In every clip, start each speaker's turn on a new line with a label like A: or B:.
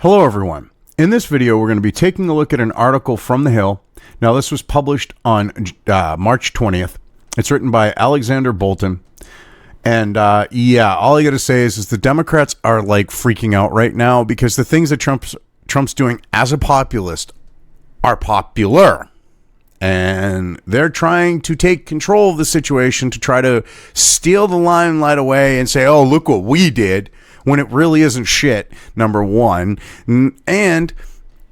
A: Hello everyone. In this video, we're going to be taking a look at an article from The Hill. Now, this was published on March 20th. It's written by Alexander Bolton. And yeah, all I got to say is the Democrats are like freaking out right now because the things that Trump's doing as a populist are popular. And they're trying to take control of the situation to try to steal the limelight away and say, oh, look what we did, when it really isn't shit, number one. And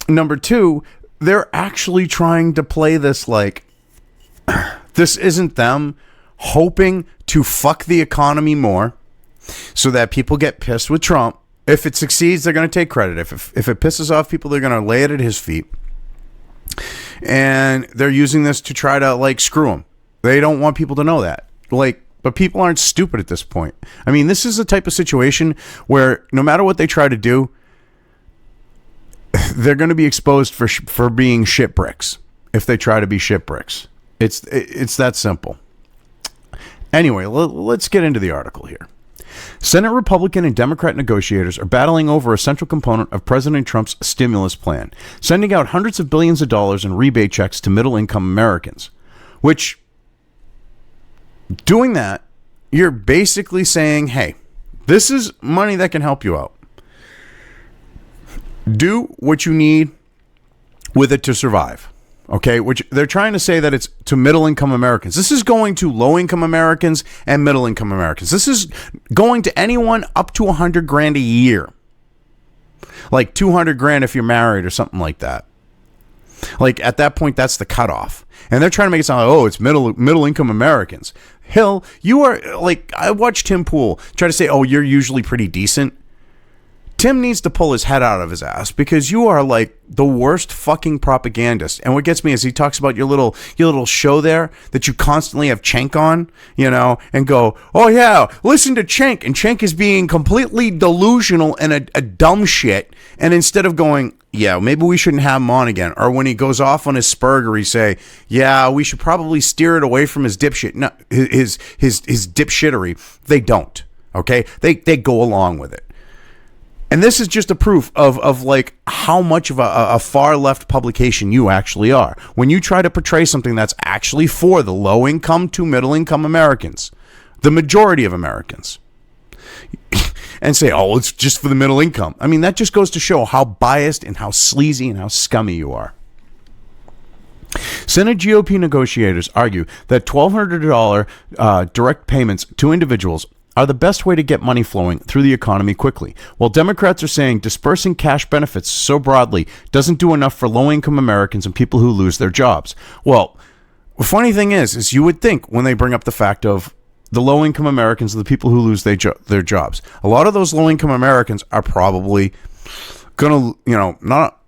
A: number two, they're actually trying to play this like this isn't them hoping to fuck the economy more so that people get pissed with Trump. If it succeeds, they're going to take credit. If it pisses off people, they're going to lay it at his feet. And they're using this to try to like screw him. They don't want people to know that. But people aren't stupid at this point. I mean, this is the type of situation where no matter what they try to do, they're going to be exposed for being shit bricks if they try to be shit bricks. It's that simple. Anyway, let's get into the article here. Senate Republican and Democrat negotiators are battling over a central component of President Trump's stimulus plan, sending out hundreds of billions of dollars in rebate checks to middle-income Americans, which, doing that, you're basically saying, hey, this is money that can help you out. Do what you need with it to survive. Okay, which they're trying to say that it's to middle-income Americans. This is going to low-income Americans and middle-income Americans. This is going to anyone up to $100,000 a year. Like $200,000 if you're married or something like that. Like at that point, that's the cutoff. And they're trying to make it sound like, oh, it's middle-income Americans. Hill, you are like, I watched Tim Pool try to say, oh, you're usually pretty decent. Tim needs to pull his head out of his ass because you are like the worst fucking propagandist. And what gets me is he talks about your little show there that you constantly have Cenk on, you know, and go, oh yeah, listen to Cenk. And Cenk is being completely delusional and a dumb shit. And instead of going, yeah, maybe we shouldn't have him on again. Or when he goes off on his spurger, he say, yeah, we should probably steer it away from his dipshit. No, his dipshittery. They don't. Okay. They go along with it. And this is just a proof of like how much of a far left publication you actually are. When you try to portray something that's actually for the low income to middle income Americans, the majority of Americans, and say, oh, it's just for the middle income. I mean, that just goes to show how biased and how sleazy and how scummy you are. Senate GOP negotiators argue that $1,200 direct payments to individuals are the best way to get money flowing through the economy quickly, while Democrats are saying dispersing cash benefits so broadly doesn't do enough for low-income Americans and people who lose their jobs. Well, the funny thing is you would think when they bring up the fact of the low-income Americans and the people who lose their jobs, a lot of those low-income Americans are probably going to, you know, not,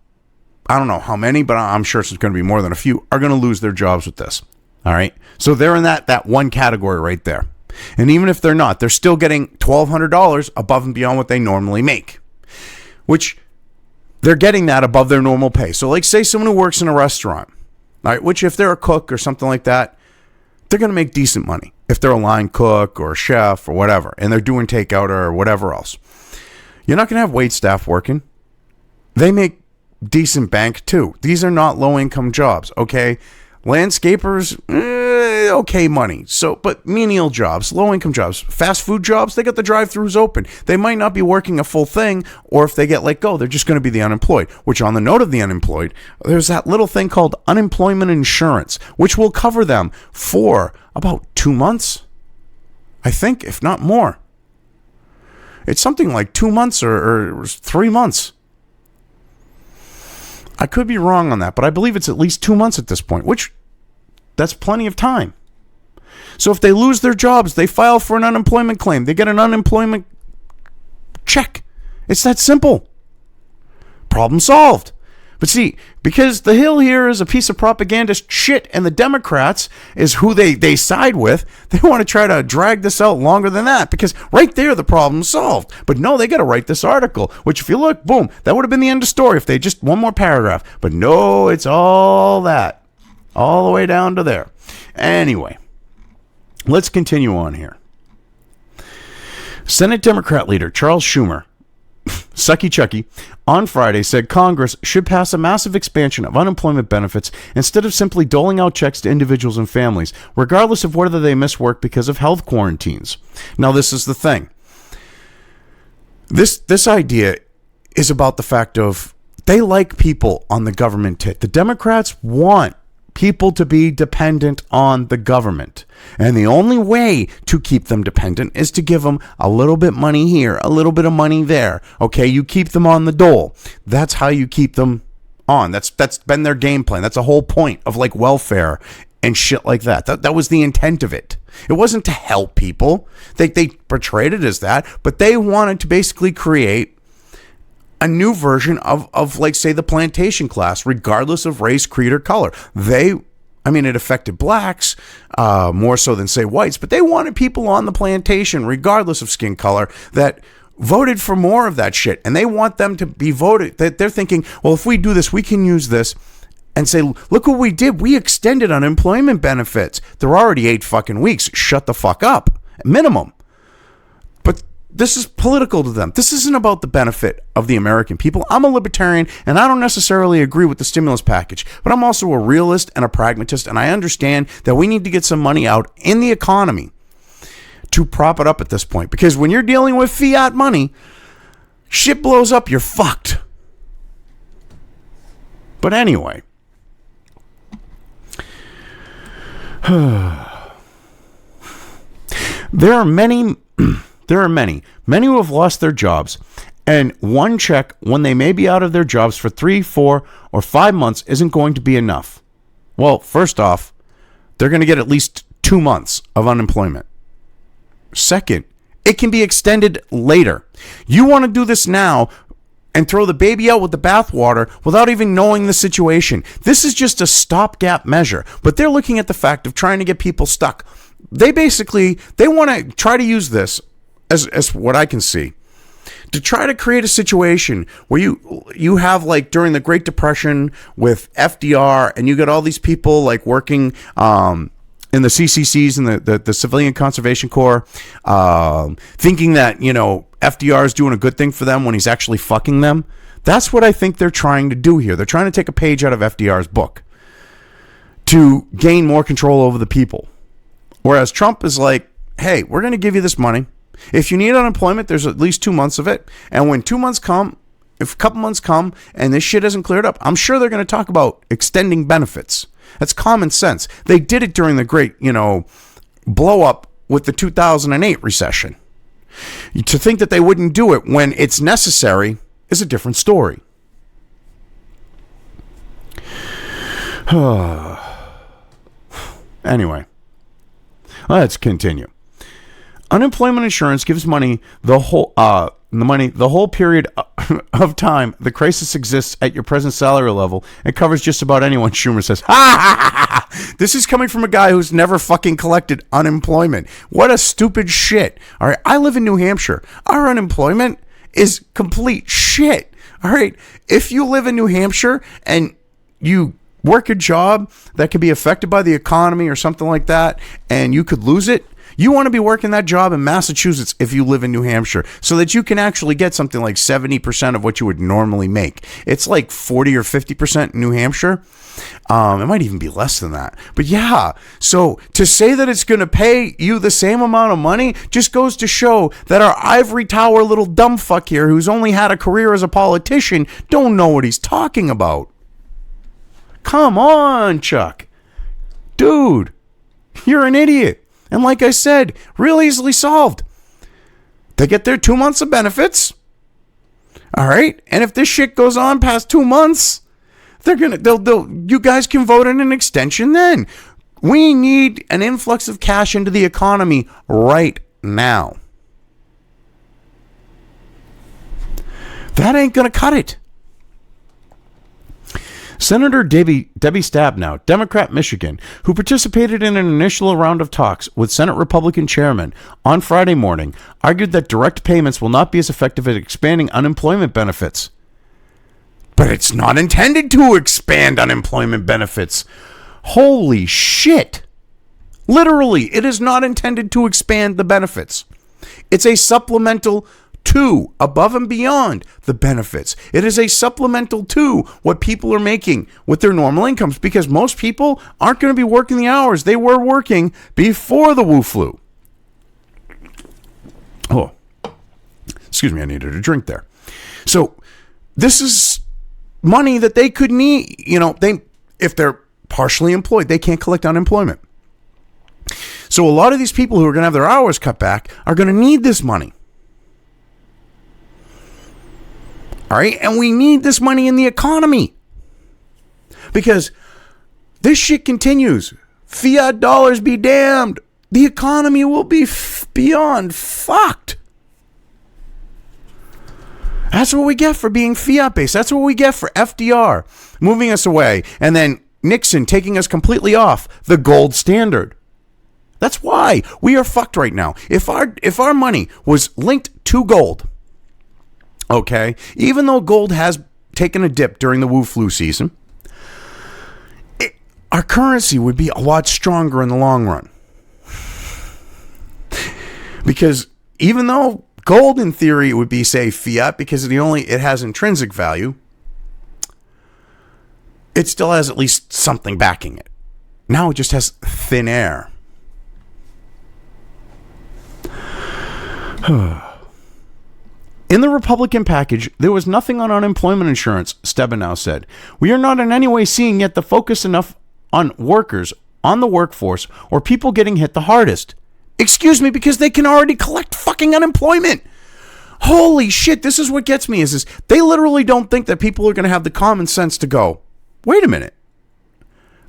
A: I don't know how many, but I'm sure it's going to be more than a few, are going to lose their jobs with this. All right? So they're in that one category right there. And even if they're not, they're still getting $1,200 above and beyond what they normally make, which they're getting that above their normal pay. So like say someone who works in a restaurant, all right, which if they're a cook or something like that, they're going to make decent money. If they're a line cook or a chef or whatever, and they're doing takeout or whatever else, you're not going to have wait staff working. They make decent bank too. These are not low income jobs. Okay. Landscapers, okay money. So, but menial jobs, low-income jobs, fast food jobs, they got the drive-thrus open. They might not be working a full thing, or if they get let go, they're just going to be the unemployed, which on the note of the unemployed, there's that little thing called unemployment insurance, which will cover them for about 2 months, I think, if not more. It's something like 2 months or 3 months. I could be wrong on that, but I believe it's at least 2 months at this point, which that's plenty of time. So if they lose their jobs, they file for an unemployment claim. They get an unemployment check. It's that simple. Problem solved. But see, because the Hill here is a piece of propagandist shit and the Democrats is who they side with, they want to try to drag this out longer than that because right there the problem's solved. But no, they got to write this article, which if you look, boom, that would have been the end of story if they just one more paragraph. But no, it's all that. All the way down to there. Anyway, let's continue on here. Senate Democrat leader Charles Schumer Sucky Chucky, on Friday said Congress should pass a massive expansion of unemployment benefits instead of simply doling out checks to individuals and families, regardless of whether they miss work because of health quarantines. Now, this is the thing. This idea is about the fact of they like people on the government tit. The Democrats want people to be dependent on the government. And the only way to keep them dependent is to give them a little bit money here, a little bit of money there. Okay, you keep them on the dole. That's how you keep them on. That's been their game plan. That's the whole point of like welfare and shit like that. That was the intent of it. It wasn't to help people. They portrayed it as that, but they wanted to basically create a new version of like, say, the plantation class, regardless of race, creed, or color. It affected blacks more so than, say, whites, but they wanted people on the plantation, regardless of skin color, that voted for more of that shit. And they want them to be voted. They're thinking, well, if we do this, we can use this and say, look what we did. We extended unemployment benefits. They're already 8 fucking weeks. Shut the fuck up. Minimum. This is political to them. This isn't about the benefit of the American people. I'm a libertarian, and I don't necessarily agree with the stimulus package, but I'm also a realist and a pragmatist, and I understand that we need to get some money out in the economy to prop it up at this point. Because when you're dealing with fiat money, shit blows up, you're fucked. But anyway. There are many who have lost their jobs, and one check when they may be out of their jobs for 3, 4, or 5 months isn't going to be enough. Well, first off, they're going to get at least 2 months of unemployment. Second, it can be extended later. You want to do this now and throw the baby out with the bathwater without even knowing the situation. This is just a stopgap measure, but they're looking at the fact of trying to get people stuck. They want to try to use this as what I can see, to try to create a situation where you have, like, during the Great Depression with FDR, and you got all these people like working in the CCCs and the Civilian Conservation Corps, thinking that, FDR is doing a good thing for them when he's actually fucking them. That's what I think they're trying to do here. They're trying to take a page out of FDR's book to gain more control over the people. Whereas Trump is like, hey, we're going to give you this money. If you need unemployment, there's at least 2 months of it. And when 2 months come, if a couple months come and this shit isn't cleared up, I'm sure they're going to talk about extending benefits. That's common sense. They did it during the great, blow up with the 2008 recession. To think that they wouldn't do it when it's necessary is a different story. Anyway, let's continue. Unemployment insurance gives money the whole period of time the crisis exists at your present salary level. It covers just about anyone, Schumer says. This is coming from a guy who's never fucking collected unemployment. What a stupid shit. All right, I live in New Hampshire. Our unemployment is complete shit. All right, if you live in New Hampshire and you work a job that could be affected by the economy or something like that, and you could lose it, you want to be working that job in Massachusetts if you live in New Hampshire, so that you can actually get something like 70% of what you would normally make. It's like 40 or 50% in New Hampshire. It might even be less than that. But yeah, so to say that it's going to pay you the same amount of money just goes to show that our ivory tower little dumb fuck here, who's only had a career as a politician, don't know what he's talking about. Come on, Chuck. Dude, you're an idiot. And like I said, real easily solved. They get their 2 months of benefits. All right. And if this shit goes on past 2 months, you guys can vote in an extension then. We need an influx of cash into the economy right now. That ain't going to cut it. Senator Debbie Stabenow, Democrat Michigan, who participated in an initial round of talks with Senate Republican chairman on Friday morning, argued that direct payments will not be as effective at expanding unemployment benefits. But it's not intended to expand unemployment benefits. Holy shit. Literally, it is not intended to expand the benefits. It's a supplemental to, above and beyond the benefits. It is a supplemental to what people are making with their normal incomes, because most people aren't going to be working the hours they were working before the Wu flu. Oh, excuse me, I needed a drink there. So this is money that they could need, if they're partially employed, they can't collect unemployment. So a lot of these people who are going to have their hours cut back are going to need this money. All right. And we need this money in the economy, because this shit continues. Fiat dollars be damned. The economy will be beyond fucked. That's what we get for being fiat based. That's what we get for FDR moving us away, and then Nixon taking us completely off the gold standard. That's why we are fucked right now. If our money was linked to gold, okay, even though gold has taken a dip during the Wu flu season, our currency would be a lot stronger in the long run. Because even though gold in theory would be, say, fiat, because it has intrinsic value, it still has at least something backing it. Now it just has thin air. In the Republican package, there was nothing on unemployment insurance, Stabenow said. We are not in any way seeing yet the focus enough on workers, on the workforce, or people getting hit the hardest. Excuse me, because they can already collect fucking unemployment. Holy shit, this is what gets me, is they literally don't think that people are going to have the common sense to go, wait a minute.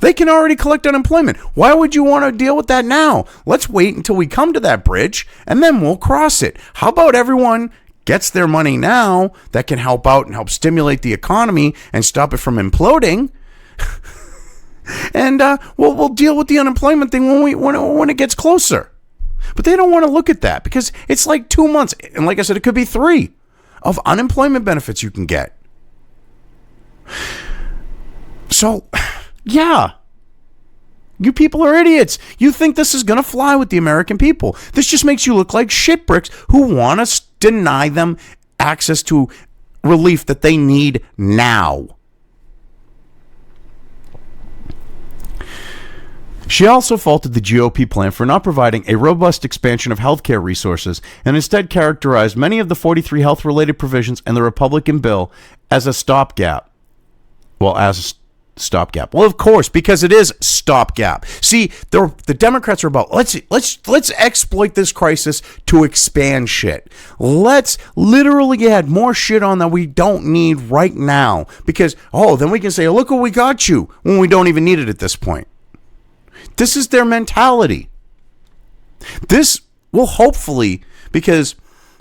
A: They can already collect unemployment. Why would you want to deal with that now? Let's wait until we come to that bridge, and then we'll cross it. How about everyone gets their money now that can help out and help stimulate the economy and stop it from imploding? And we'll deal with the unemployment thing when it gets closer. But they don't want to look at that, because it's like 2 months, and like I said, it could be 3 of unemployment benefits you can get. So, yeah, you people are idiots. You think this is going to fly with the American people. This just makes you look like shitbricks who want to deny them access to relief that they need now. She also faulted the GOP plan for not providing a robust expansion of healthcare resources, and instead characterized many of the 43 health-related provisions in the Republican bill as a stopgap. Well, of course, because it is stopgap. See, the Democrats are about let's exploit this crisis to expand shit. Let's literally add more shit on that we don't need right now, because then we can say, look what we got you, when we don't even need it at this point. This is their mentality. This will hopefully, because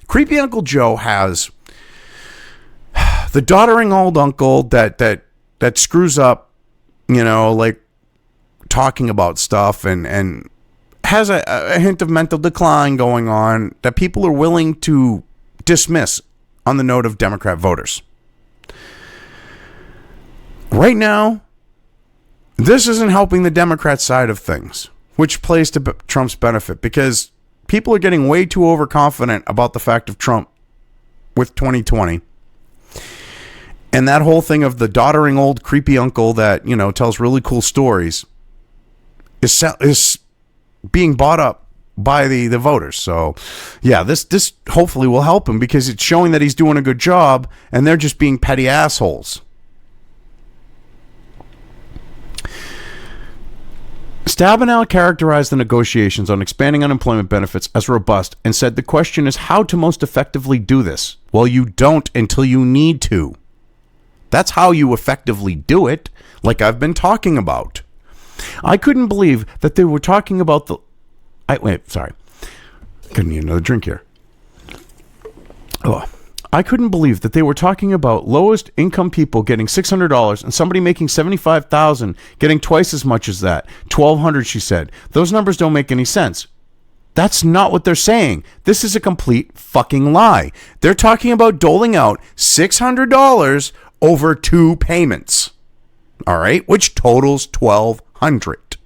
A: creepy Uncle Joe has the doddering old uncle that screws up, like talking about stuff and has a hint of mental decline going on that people are willing to dismiss on the note of Democrat voters. Right now, this isn't helping the Democrat side of things, which plays to Trump's benefit, because people are getting way too overconfident about the fact of Trump with 2020. And that whole thing of the doddering old creepy uncle that, tells really cool stories is being bought up by the voters. So, yeah, this hopefully will help him, because it's showing that he's doing a good job and they're just being petty assholes. Stabenow characterized the negotiations on expanding unemployment benefits as robust and said the question is how to most effectively do this. Well, you don't until you need to. That's how you effectively do it, like I've been talking about. I couldn't believe that they were talking about Gonna need another drink here. I couldn't believe that they were talking about lowest income people getting $600 and somebody making $75,000 getting twice as much as that. $1,200, she said. Those numbers don't make any sense. That's not what they're saying. This is a complete fucking lie. They're talking about doling out $600 over 2 payments. All right, which totals $1,200.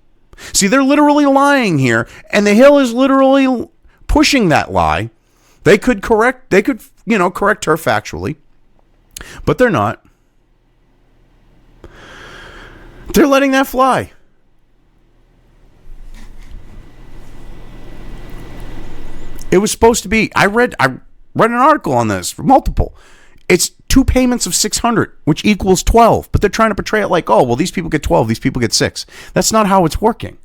A: See, they're literally lying here, and the Hill is literally pushing that lie They could correct her factually, but they're not. They're letting that fly. It was supposed to be, I read an article on this, multiple. It's 2 payments of $600, which equals 12, but they're trying to portray it like, oh, well, these people get 12, these people get 6. That's not how it's working.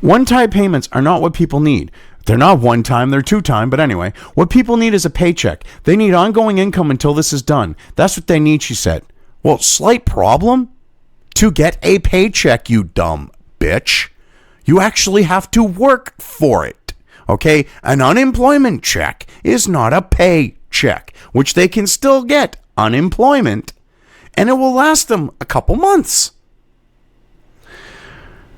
A: One-time payments are not what people need. They're not one time, they're 2 time, but anyway, what people need is a paycheck. They need ongoing income until this is done. That's what they need, she said. Well, slight problem? To get a paycheck, you dumb bitch. You actually have to work for it, okay? An unemployment check is not a paycheck, which they can still get unemployment, and it will last them a couple months.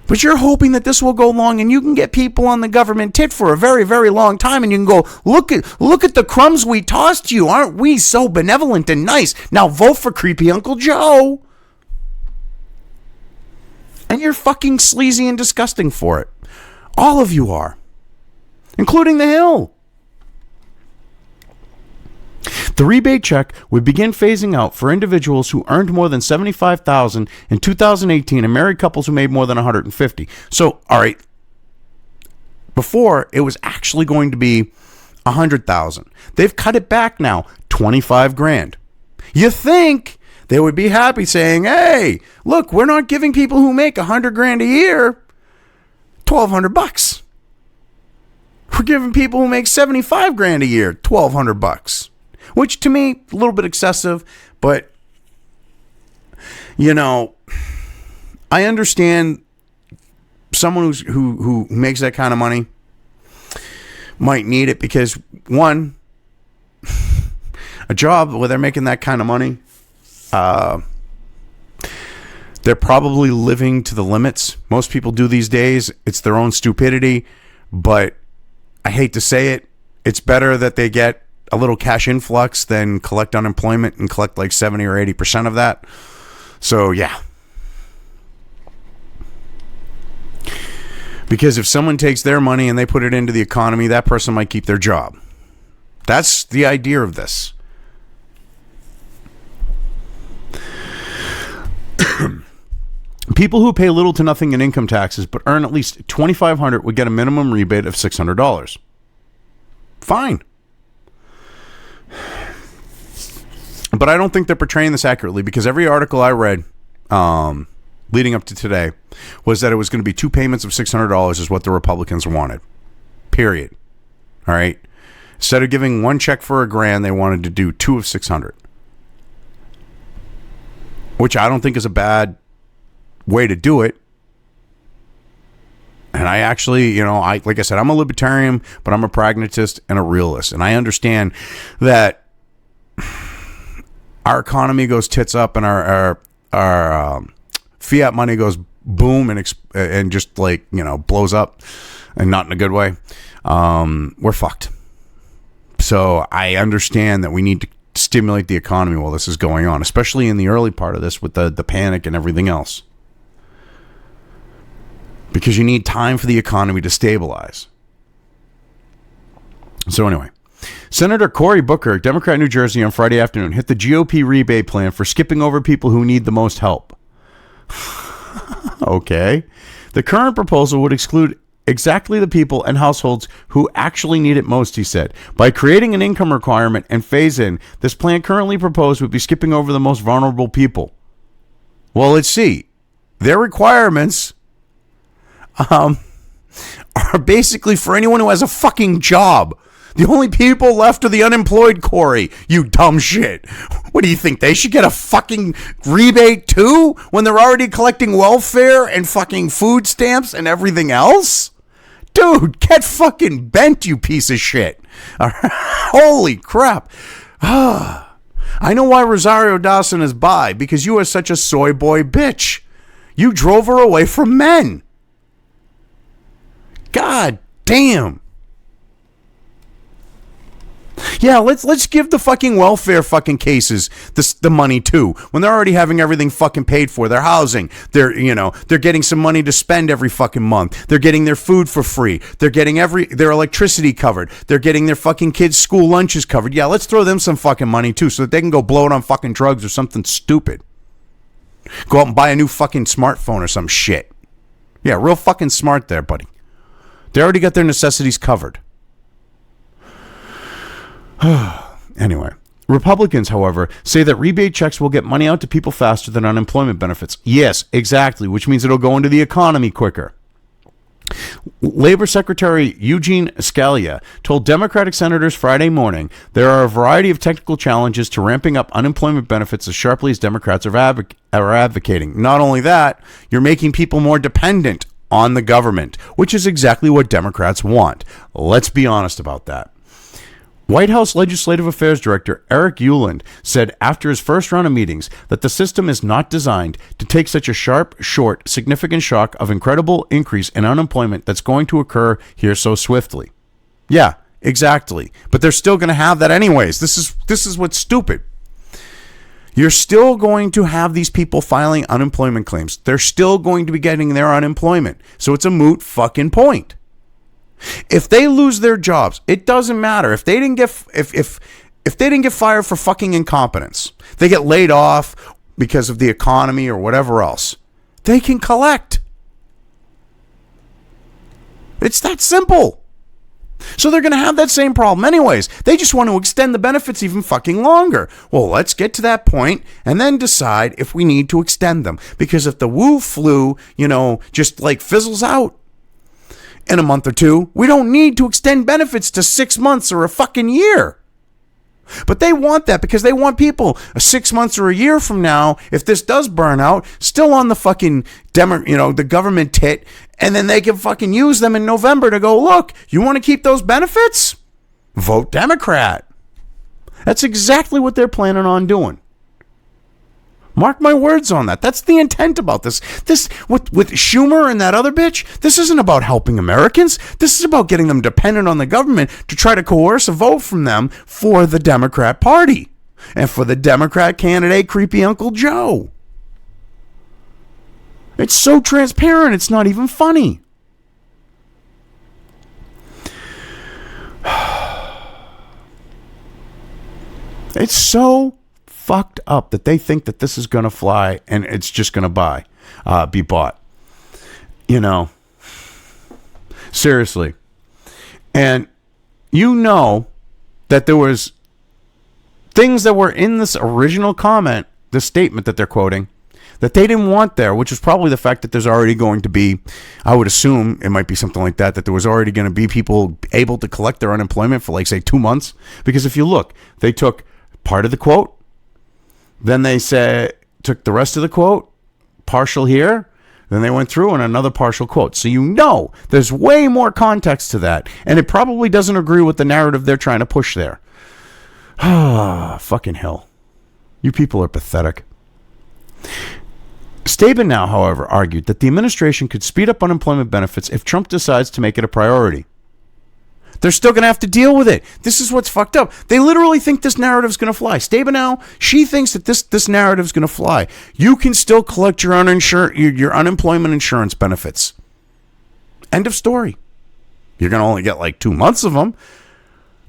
A: But you're hoping that this will go long and you can get people on the government tit for a very, very long time, and you can go, look at the crumbs we tossed you. Aren't we so benevolent and nice? Now vote for creepy Uncle Joe. And you're fucking sleazy and disgusting for it. All of you are. Including the Hill. The rebate check would begin phasing out for individuals who earned more than $75,000 in 2018 and married couples who made more than $150,000. So, all right, before it was actually going to be $100,000. They've cut it back now, $25,000. You think they would be happy saying, hey, look, we're not giving people who make $100,000 a year $1,200. We're giving people who make $75,000 a year $1,200. Which to me, a little bit excessive, but I understand someone who makes that kind of money might need it because, one, a job where they're making that kind of money, they're probably living to the limits. Most people do these days. It's their own stupidity, but I hate to say it, it's better that they get a little cash influx than collect unemployment and collect like 70 or 80% of that. So, yeah. Because if someone takes their money and they put it into the economy, that person might keep their job. That's the idea of this. People who pay little to nothing in income taxes but earn at least $2,500 would get a minimum rebate of $600. Fine. But I don't think they're portraying this accurately because every article I read leading up to today was that it was going to be 2 payments of $600 is what the Republicans wanted. Period. All right. Instead of giving one check for $1,000, they wanted to do 2 of $600. Which I don't think is a bad way to do it. And I actually, like I said, I'm a libertarian, but I'm a pragmatist and a realist. And I understand that our economy goes tits up and our fiat money goes boom and just blows up, and not in a good way. We're fucked. So I understand that we need to stimulate the economy while this is going on, especially in the early part of this with the panic and everything else. Because you need time for the economy to stabilize. So anyway, Senator Cory Booker, Democrat, New Jersey, on Friday afternoon hit the GOP rebate plan for skipping over people who need the most help. Okay. The current proposal would exclude exactly the people and households who actually need it most, he said. By creating an income requirement and phase in, this plan currently proposed would be skipping over the most vulnerable people. Well, let's see. Their requirements are basically for anyone who has a fucking job. The only people left are the unemployed, Corey. You dumb shit. What do you think? They should get a fucking rebate too when they're already collecting welfare and fucking food stamps and everything else? Dude, get fucking bent, you piece of shit. Holy crap. I know why Rosario Dawson is bi, because you are such a soy boy bitch. You drove her away from men. God damn. Yeah, let's give the fucking welfare fucking cases the money too. When they're already having everything fucking paid for, their housing, they're getting some money to spend every fucking month. They're getting their food for free. They're getting their electricity covered. They're getting their fucking kids' school lunches covered. Yeah, let's throw them some fucking money too, so that they can go blow it on fucking drugs or something stupid. Go out and buy a new fucking smartphone or some shit. Yeah, real fucking smart there, buddy. They already got their necessities covered. Anyway, Republicans, however, say that rebate checks will get money out to people faster than unemployment benefits. Yes, exactly, which means it'll go into the economy quicker. Labor Secretary Eugene Scalia told Democratic senators Friday morning there are a variety of technical challenges to ramping up unemployment benefits as sharply as Democrats are advocating. Not only that, you're making people more dependent on the government, which is exactly what Democrats want. Let's be honest about that. White House Legislative Affairs Director Eric Ueland said after his first round of meetings that the system is not designed to take such a sharp, short, significant shock of incredible increase in unemployment that's going to occur here so swiftly. Yeah, exactly. But they're still going to have that anyways. This is what's stupid. You're still going to have these people filing unemployment claims. They're still going to be getting their unemployment. So it's a moot fucking point. If they lose their jobs, it doesn't matter. If they didn't get if they didn't get fired for fucking incompetence, they get laid off because of the economy or whatever else, they can collect. It's that simple. So they're going to have that same problem anyways. They just want to extend the benefits even fucking longer. Well, let's get to that point and then decide if we need to extend them. Because if the Wu flu, just like fizzles out in a month or two, we don't need to extend benefits to 6 months or a fucking year. But they want that because they want people 6 months or a year from now, if this does burn out, still on the fucking the government tit, and then they can fucking use them in November to go, look, you want to keep those benefits? Vote Democrat. That's exactly what they're planning on doing. Mark my words on that. That's the intent about this. This with Schumer and that other bitch, this isn't about helping Americans. This is about getting them dependent on the government to try to coerce a vote from them for the Democrat Party and for the Democrat candidate, creepy Uncle Joe. It's so transparent, it's not even funny. It's so fucked up that they think that this is going to fly and it's just going to be bought. Seriously. And that there was things that were in this original comment, the statement that they're quoting, that they didn't want there, which is probably the fact that there's already going to be, I would assume it might be something like that there was already going to be people able to collect their unemployment for say 2 months. Because if you look, they took part of the quote, then they took the rest of the quote, partial here, then they went through and another partial quote. So there's way more context to that, and it probably doesn't agree with the narrative they're trying to push there. Fucking hell. You people are pathetic. Stabenow, however, argued that the administration could speed up unemployment benefits if Trump decides to make it a priority. They're still going to have to deal with it. This is what's fucked up. They literally think this narrative's going to fly. Stabenow, she thinks that this narrative's going to fly. You can still collect your unemployment insurance benefits. End of story. You're going to only get 2 months of them,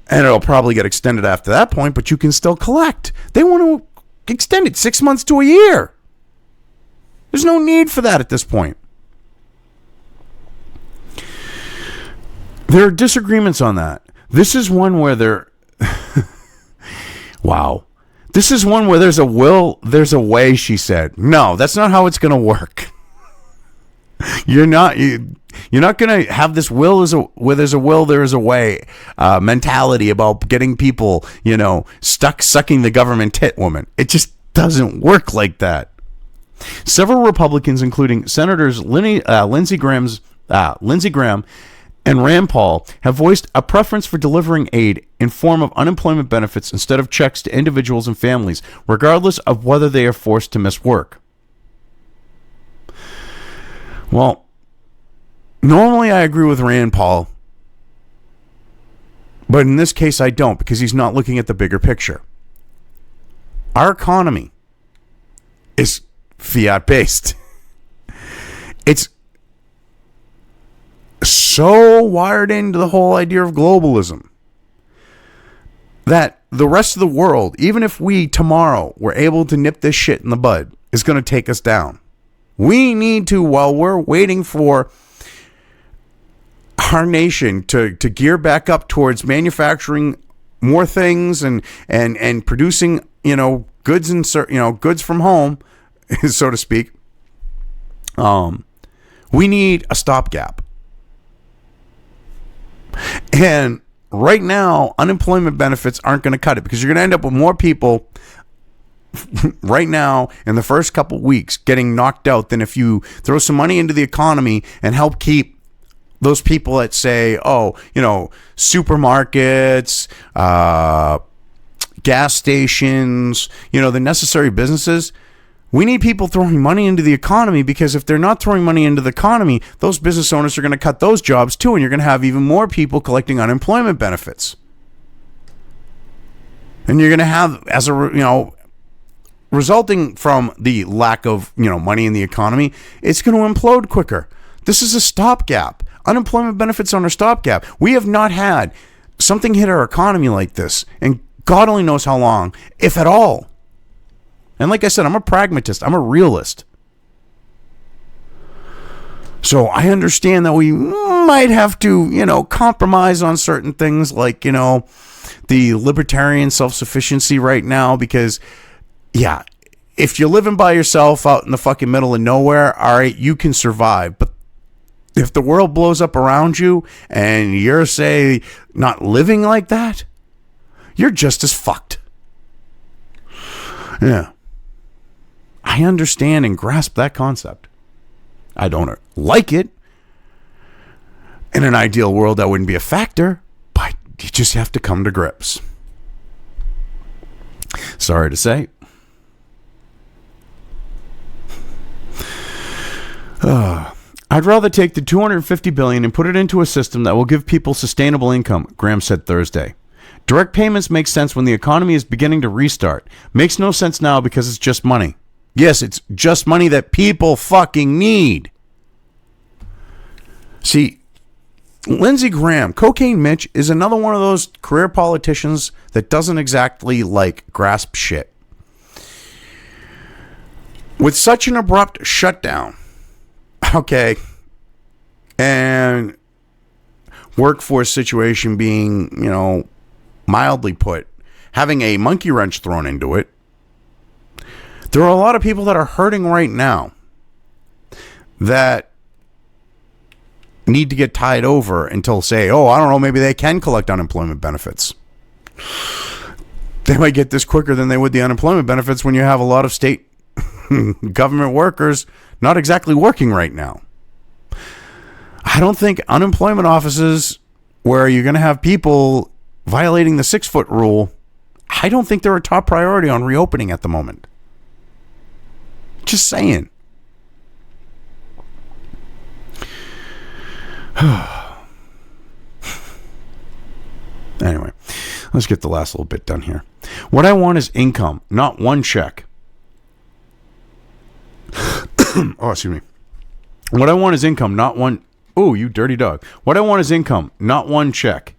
A: and it'll probably get extended after that point, but you can still collect. They want to extend it 6 months to a year. There's no need for that at this point. There are disagreements on that. This is one where wow. This is one where there's a will, there's a way, she said. No, that's not how it's going to work. You're not going to have this where there's a will, there is a way mentality about getting people, stuck sucking the government tit, woman. It just doesn't work like that. Several Republicans, including Senators Lindsey Graham and Rand Paul, have voiced a preference for delivering aid in form of unemployment benefits instead of checks to individuals and families, regardless of whether they are forced to miss work. Well, normally I agree with Rand Paul, But in this case, I don't, because he's not looking at the bigger picture. Our economy is fiat based. It's so wired into the whole idea of globalism that the rest of the world, even if we tomorrow were able to nip this shit in the bud, is going to take us down. We need to, while we're waiting for our nation to gear back up towards manufacturing more things and producing, goods and goods from home, so to speak. We need a stopgap. And right now, unemployment benefits aren't going to cut it, because you're going to end up with more people right now in the first couple weeks getting knocked out than if you throw some money into the economy and help keep those people that say, supermarkets, gas stations, the necessary businesses. We need people throwing money into the economy, because if they're not throwing money into the economy, those business owners are going to cut those jobs too, and you're going to have even more people collecting unemployment benefits. And you're going to have, resulting from the lack of, money in the economy, it's going to implode quicker. This is a stopgap. Unemployment benefits are a stopgap. We have not had something hit our economy like this, and God only knows how long, if at all. And like I said, I'm a pragmatist. I'm a realist. So I understand that we might have to, compromise on certain things like, the libertarian self-sufficiency right now, because, yeah, if you're living by yourself out in the fucking middle of nowhere, all right, you can survive. But if the world blows up around you and you're, say, not living like that, you're just as fucked. Yeah. I understand and grasp that concept. I don't like it. In an ideal world, that wouldn't be a factor, but you just have to come to grips. Sorry to say. I'd rather take the $250 billion and put it into a system that will give people sustainable income, Graham said Thursday. Direct payments make sense when the economy is beginning to restart. Makes no sense now because it's just money. Yes, it's just money that people fucking need. See, Lindsey Graham, Cocaine Mitch, is another one of those career politicians that doesn't exactly grasp shit. With such an abrupt shutdown, okay, and workforce situation being, mildly put, having a monkey wrench thrown into it, there are a lot of people that are hurting right now that need to get tied over until, say, I don't know, maybe they can collect unemployment benefits. They might get this quicker than they would the unemployment benefits when you have a lot of state government workers not exactly working right now. I don't think unemployment offices where you're going to have people violating the 6-foot rule, I don't think they're a top priority on reopening at the moment. Just saying. Anyway, let's get the last little bit done here. What I want is income, not one check. Oh, excuse me. What I want is income, not one... Oh, you dirty dog. What I want is income, not one check.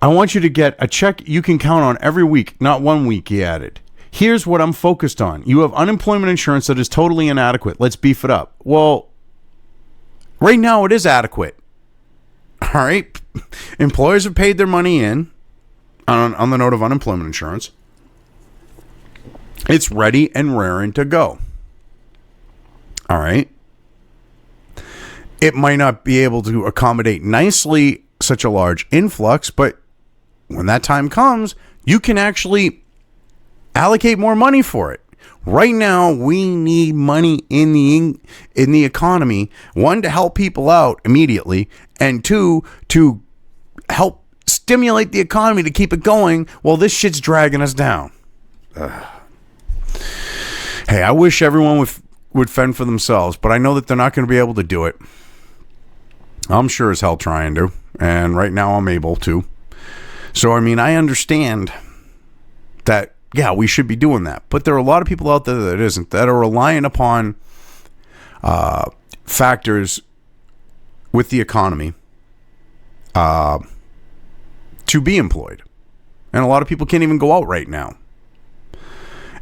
A: I want you to get a check you can count on every week, not 1 week, he added. Here's what I'm focused on. You have unemployment insurance that is totally inadequate. Let's beef it up. Well, right now it is adequate. All right. Employers have paid their money in on the note of unemployment insurance. It's ready and raring to go. All right. It might not be able to accommodate nicely such a large influx, but when that time comes, you can actually allocate more money for it. Right now, we need money in the economy. One, to help people out immediately, and two, to help stimulate the economy to keep it going while this shit's dragging us down. Hey, I wish everyone would fend for themselves, but I know that they're not going to be able to do it. I'm sure as hell trying to, and right now I'm able to. So, I mean, I understand that, yeah, we should be doing that. But there are a lot of people out there that isn't, that are relying upon factors with the economy to be employed. And a lot of people can't even go out right now.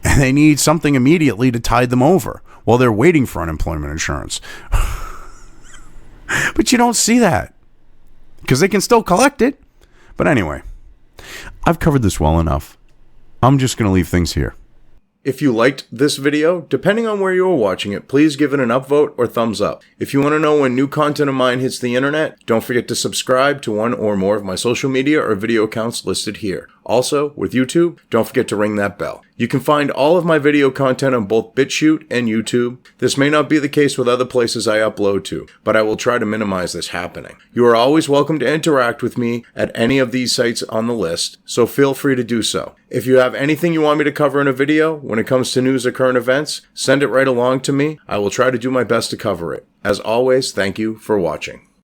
A: And they need something immediately to tide them over while they're waiting for unemployment insurance. But you don't see that because they can still collect it. But anyway, I've covered this well enough. I'm just going to leave things here. If you liked this video, depending on where you are watching it, please give it an upvote or thumbs up. If you want to know when new content of mine hits the internet, don't forget to subscribe to one or more of my social media or video accounts listed here. Also, with YouTube, don't forget to ring that bell. You can find all of my video content on both BitChute and YouTube. This may not be the case with other places I upload to, but I will try to minimize this happening. You are always welcome to interact with me at any of these sites on the list, so feel free to do so. If you have anything you want me to cover in a video, when it comes to news or current events, send it right along to me. I will try to do my best to cover it. As always, thank you for watching.